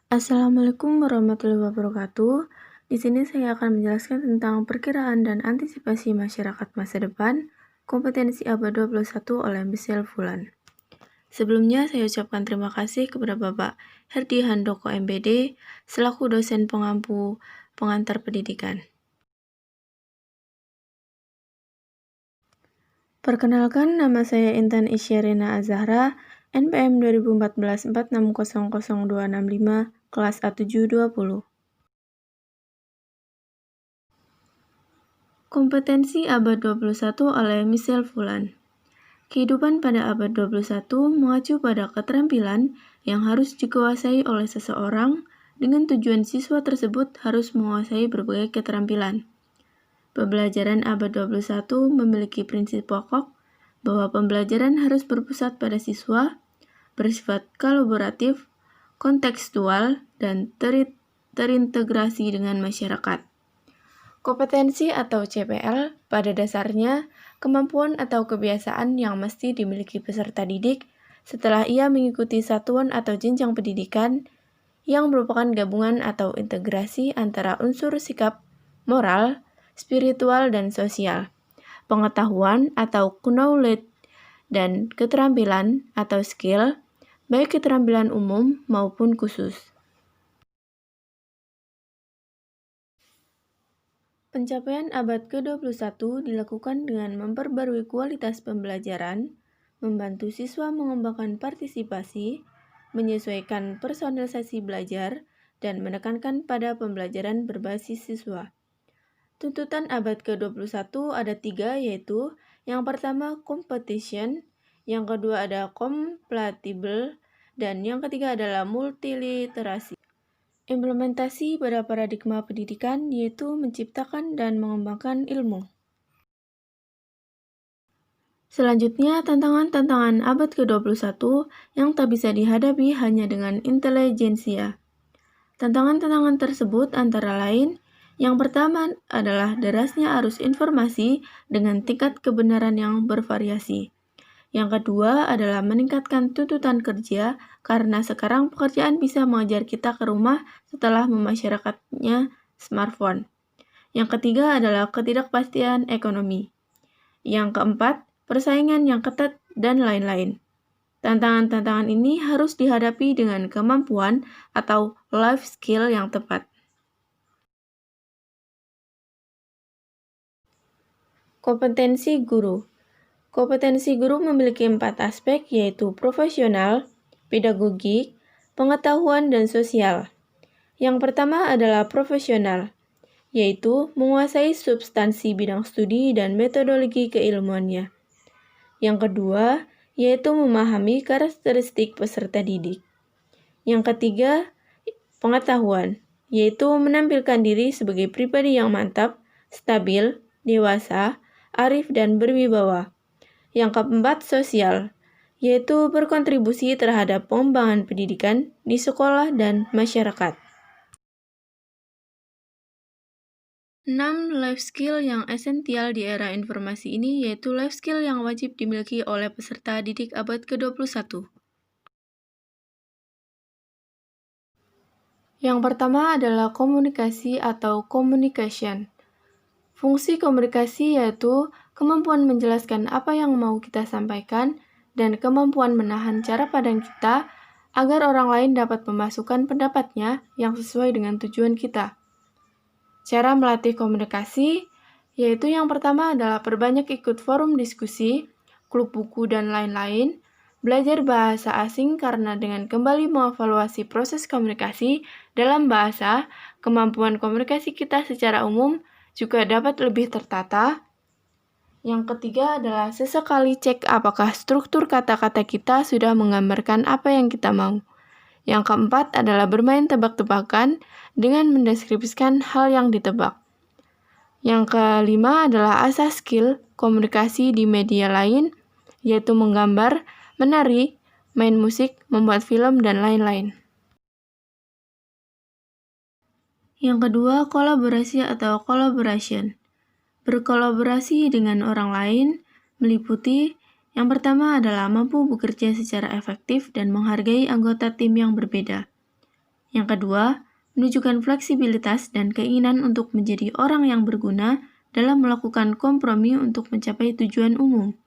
Assalamualaikum warahmatullahi wabarakatuh. Di sini saya akan menjelaskan tentang perkiraan dan antisipasi masyarakat masa depan, kompetensi abad 21 oleh Michelle Fulan. Sebelumnya saya ucapkan terima kasih kepada Bapak Herdi Handoko MBD selaku dosen pengampu pengantar pendidikan. Perkenalkan, nama saya Intan Isyarina Azahra, NPM 2014 46000265, kelas A720. Kompetensi abad 21 oleh Michelle Fulan. Kehidupan pada abad 21 mengacu pada keterampilan yang harus dikuasai oleh seseorang dengan tujuan siswa tersebut harus menguasai berbagai keterampilan. Pembelajaran abad 21 memiliki prinsip pokok bahwa pembelajaran harus berpusat pada siswa, bersifat kolaboratif, kontekstual, dan terintegrasi dengan masyarakat. Kompetensi atau CPL pada dasarnya kemampuan atau kebiasaan yang mesti dimiliki peserta didik setelah ia mengikuti satuan atau jenjang pendidikan yang merupakan gabungan atau integrasi antara unsur sikap, moral, spiritual, dan sosial, pengetahuan atau knowledge, dan keterampilan atau skill, baik keterampilan umum maupun khusus. Pencapaian abad ke-21 dilakukan dengan memperbarui kualitas pembelajaran, membantu siswa mengembangkan partisipasi, menyesuaikan personalisasi belajar, dan menekankan pada pembelajaran berbasis siswa. Tuntutan abad ke-21 ada 3, yaitu yang pertama competition, yang kedua ada compatible, dan yang ketiga adalah multiliterasi. Implementasi pada paradigma pendidikan yaitu menciptakan dan mengembangkan ilmu. Selanjutnya, tantangan-tantangan abad ke-21 yang tak bisa dihadapi hanya dengan intelijensia. Tantangan-tantangan tersebut antara lain, yang pertama adalah derasnya arus informasi dengan tingkat kebenaran yang bervariasi. Yang kedua adalah meningkatkan tuntutan kerja karena sekarang pekerjaan bisa mengajar kita ke rumah setelah memasyarakatnya smartphone. Yang ketiga adalah ketidakpastian ekonomi. Yang keempat, persaingan yang ketat dan lain-lain. Tantangan-tantangan ini harus dihadapi dengan kemampuan atau life skill yang tepat. Kompetensi guru. Kompetensi guru memiliki 4 aspek, yaitu profesional, pedagogik, pengetahuan, dan sosial. Yang pertama adalah profesional, yaitu menguasai substansi bidang studi dan metodologi keilmuannya. Yang kedua, yaitu memahami karakteristik peserta didik. Yang ketiga, pengetahuan, yaitu menampilkan diri sebagai pribadi yang mantap, stabil, dewasa, arif, dan berwibawa. Yang keempat, sosial, yaitu berkontribusi terhadap pengembangan pendidikan di sekolah dan masyarakat. 6 life skill yang esensial di era informasi ini yaitu life skill yang wajib dimiliki oleh peserta didik abad ke-21. Yang pertama adalah komunikasi atau communication. Fungsi komunikasi yaitu kemampuan menjelaskan apa yang mau kita sampaikan dan kemampuan menahan cara pandang kita agar orang lain dapat memasukkan pendapatnya yang sesuai dengan tujuan kita. Cara melatih komunikasi, yaitu yang pertama adalah perbanyak ikut forum diskusi, klub buku, dan lain-lain, belajar bahasa asing karena dengan kembali mengevaluasi proses komunikasi dalam bahasa, kemampuan komunikasi kita secara umum juga dapat lebih tertata. Yang ketiga adalah sesekali cek apakah struktur kata-kata kita sudah menggambarkan apa yang kita mau. Yang keempat adalah bermain tebak-tebakan dengan mendeskripsikan hal yang ditebak. Yang kelima adalah asah skill komunikasi di media lain, yaitu menggambar, menari, main musik, membuat film, dan lain-lain. Yang kedua, kolaborasi atau collaboration. Berkolaborasi dengan orang lain meliputi yang pertama adalah mampu bekerja secara efektif dan menghargai anggota tim yang berbeda. Yang kedua, menunjukkan fleksibilitas dan keinginan untuk menjadi orang yang berguna dalam melakukan kompromi untuk mencapai tujuan umum.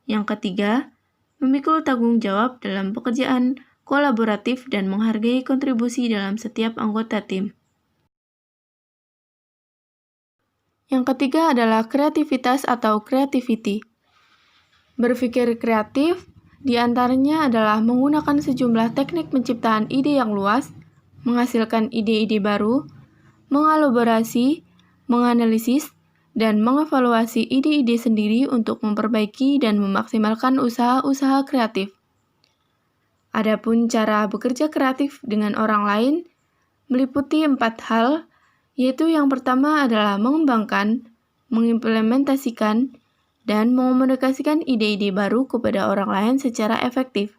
Yang ketiga, memikul tanggung jawab dalam pekerjaan kolaboratif dan menghargai kontribusi dalam setiap anggota tim. Yang ketiga adalah kreativitas atau creativity. Berpikir kreatif diantaranya adalah menggunakan sejumlah teknik penciptaan ide yang luas, menghasilkan ide-ide baru, mengelaborasi, menganalisis, dan mengevaluasi ide-ide sendiri untuk memperbaiki dan memaksimalkan usaha-usaha kreatif. Adapun cara bekerja kreatif dengan orang lain meliputi 4 hal, yaitu yang pertama adalah mengembangkan, mengimplementasikan, dan mengomunikasikan ide-ide baru kepada orang lain secara efektif.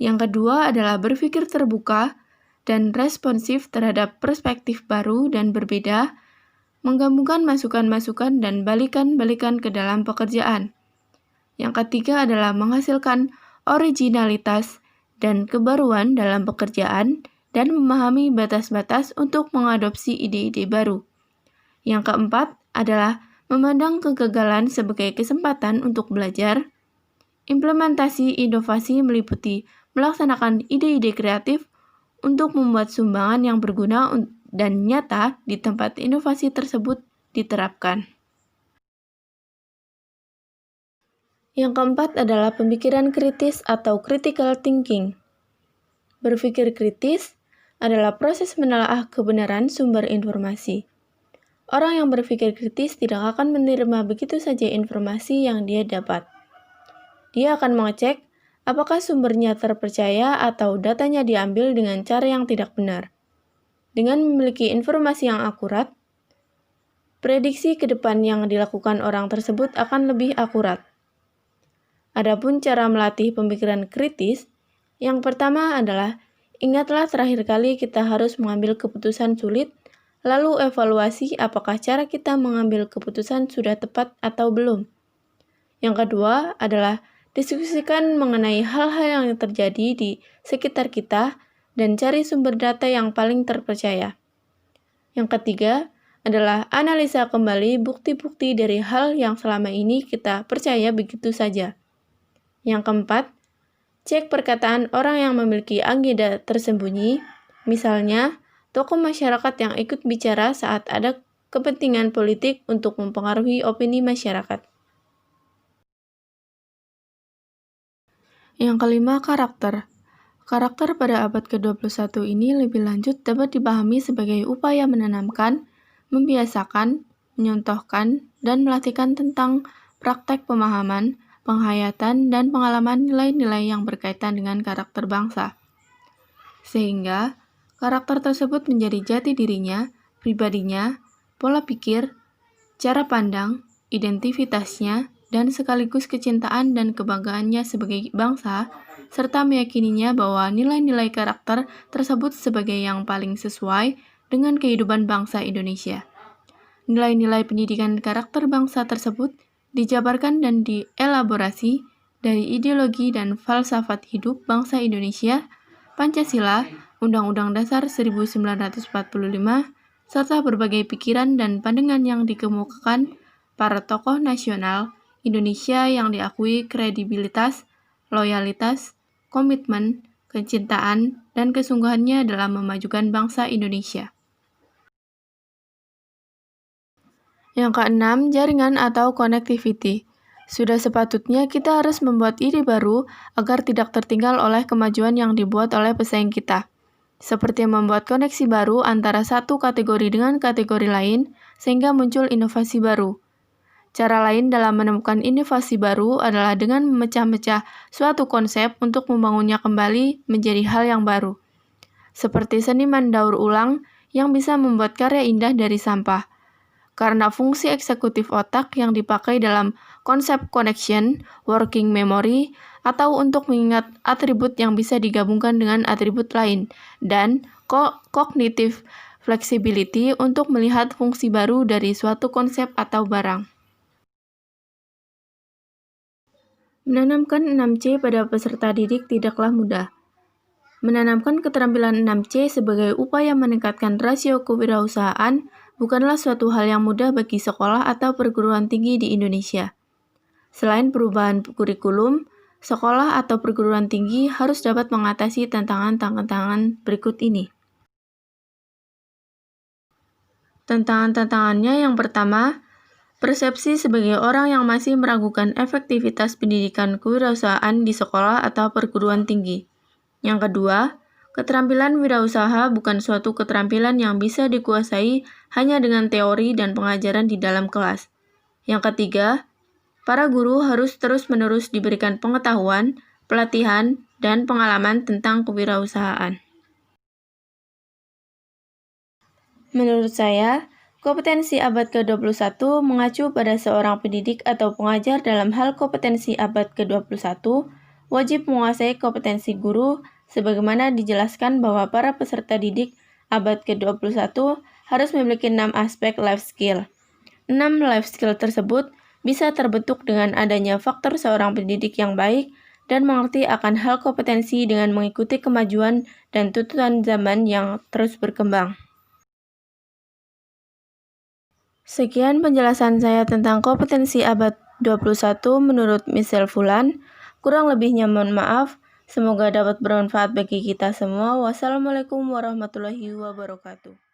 Yang kedua adalah berpikir terbuka dan responsif terhadap perspektif baru dan berbeda, menggabungkan masukan-masukan dan balikan-balikan ke dalam pekerjaan. Yang ketiga adalah menghasilkan originalitas dan kebaruan dalam pekerjaan dan memahami batas-batas untuk mengadopsi ide-ide baru. Yang keempat adalah memandang kegagalan sebagai kesempatan untuk belajar. Implementasi inovasi meliputi melaksanakan ide-ide kreatif untuk membuat sumbangan yang berguna dan nyata di tempat inovasi tersebut diterapkan. Yang keempat adalah pemikiran kritis atau critical thinking. Berpikir kritis adalah proses menelaah kebenaran sumber informasi. Orang yang berpikir kritis tidak akan menerima begitu saja informasi yang dia dapat. Dia akan mengecek apakah sumbernya terpercaya atau datanya diambil dengan cara yang tidak benar. Dengan memiliki informasi yang akurat, prediksi ke depan yang dilakukan orang tersebut akan lebih akurat. Adapun cara melatih pemikiran kritis, yang pertama adalah ingatlah terakhir kali kita harus mengambil keputusan sulit, lalu evaluasi apakah cara kita mengambil keputusan sudah tepat atau belum. Yang kedua adalah diskusikan mengenai hal-hal yang terjadi di sekitar kita dan cari sumber data yang paling terpercaya. Yang ketiga adalah analisa kembali bukti-bukti dari hal yang selama ini kita percaya begitu saja. Yang keempat, cek perkataan orang yang memiliki agenda tersembunyi, misalnya tokoh masyarakat yang ikut bicara saat ada kepentingan politik untuk mempengaruhi opini masyarakat. Yang kelima, karakter. Karakter pada abad ke-21 ini lebih lanjut dapat dipahami sebagai upaya menanamkan, membiasakan, menyontohkan, dan melatihkan tentang praktek pemahaman, penghayatan, dan pengalaman nilai-nilai yang berkaitan dengan karakter bangsa. Sehingga, karakter tersebut menjadi jati dirinya, pribadinya, pola pikir, cara pandang, identitasnya, dan sekaligus kecintaan dan kebanggaannya sebagai bangsa, serta meyakininya bahwa nilai-nilai karakter tersebut sebagai yang paling sesuai dengan kehidupan bangsa Indonesia. Nilai-nilai pendidikan karakter bangsa tersebut dijabarkan dan dielaborasi dari ideologi dan falsafat hidup bangsa Indonesia, Pancasila, Undang-Undang Dasar 1945, serta berbagai pikiran dan pandangan yang dikemukakan para tokoh nasional Indonesia yang diakui kredibilitas, loyalitas, komitmen, kecintaan, dan kesungguhannya dalam memajukan bangsa Indonesia. Yang keenam, jaringan atau connectivity. Sudah sepatutnya kita harus membuat ide baru agar tidak tertinggal oleh kemajuan yang dibuat oleh pesaing kita. Seperti membuat koneksi baru antara satu kategori dengan kategori lain, sehingga muncul inovasi baru. Cara lain dalam menemukan inovasi baru adalah dengan memecah-mecah suatu konsep untuk membangunnya kembali menjadi hal yang baru. Seperti seniman daur ulang yang bisa membuat karya indah dari sampah. Karena fungsi eksekutif otak yang dipakai dalam konsep connection, working memory, atau untuk mengingat atribut yang bisa digabungkan dengan atribut lain, dan cognitive flexibility untuk melihat fungsi baru dari suatu konsep atau barang. Menanamkan 6C pada peserta didik tidaklah mudah. Menanamkan keterampilan 6C sebagai upaya meningkatkan rasio kewirausahaan bukanlah suatu hal yang mudah bagi sekolah atau perguruan tinggi di Indonesia. Selain perubahan kurikulum, sekolah atau perguruan tinggi harus dapat mengatasi tantangan-tantangan berikut ini. Tantangan-tantangannya yang pertama, persepsi sebagai orang yang masih meragukan efektivitas pendidikan kewirausahaan di sekolah atau perguruan tinggi. Yang kedua, keterampilan wirausaha bukan suatu keterampilan yang bisa dikuasai hanya dengan teori dan pengajaran di dalam kelas. Yang ketiga, para guru harus terus-menerus diberikan pengetahuan, pelatihan, dan pengalaman tentang kewirausahaan. Menurut saya, kompetensi abad ke-21 mengacu pada seorang pendidik atau pengajar dalam hal kompetensi abad ke-21 wajib menguasai kompetensi guru sebagaimana dijelaskan bahwa para peserta didik abad ke-21 harus memiliki 6 aspek life skill. 6 life skill tersebut bisa terbentuk dengan adanya faktor seorang pendidik yang baik dan mengerti akan hal kompetensi dengan mengikuti kemajuan dan tuntutan zaman yang terus berkembang. Sekian penjelasan saya tentang kompetensi abad 21 menurut Michelle Fulan. Kurang lebihnya mohon maaf. Semoga dapat bermanfaat bagi kita semua. Wassalamualaikum warahmatullahi wabarakatuh.